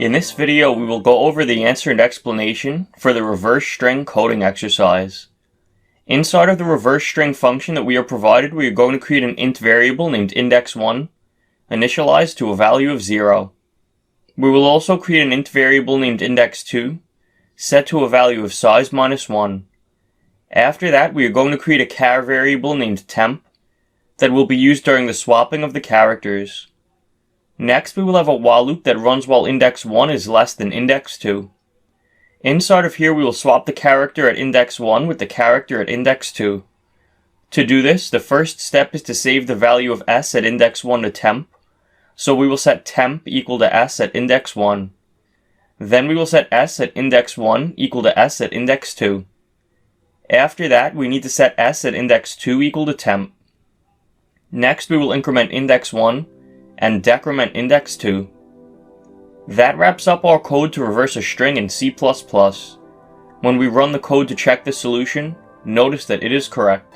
In this video, we will go over the answer and explanation for the reverse string coding exercise. Inside of the reverse string function that we are provided, we are going to create an int variable named index1, initialized to a value of 0. We will also create an int variable named index2, set to a value of size -1. After that, we are going to create a char variable named temp that will be used during the swapping of the characters. Next, we will have a while loop that runs while index1 is less than index2. Inside of here, we will swap the character at index1 with the character at index2. To do this, the first step is to save the value of s at index1 to temp, so we will set temp equal to s at index1. Then we will set s at index1 equal to s at index2. After that, we need to set s at index2 equal to temp. Next, we will increment index1 and decrement index2. That wraps up our code to reverse a string in C++. When we run the code to check the solution, notice that it is correct.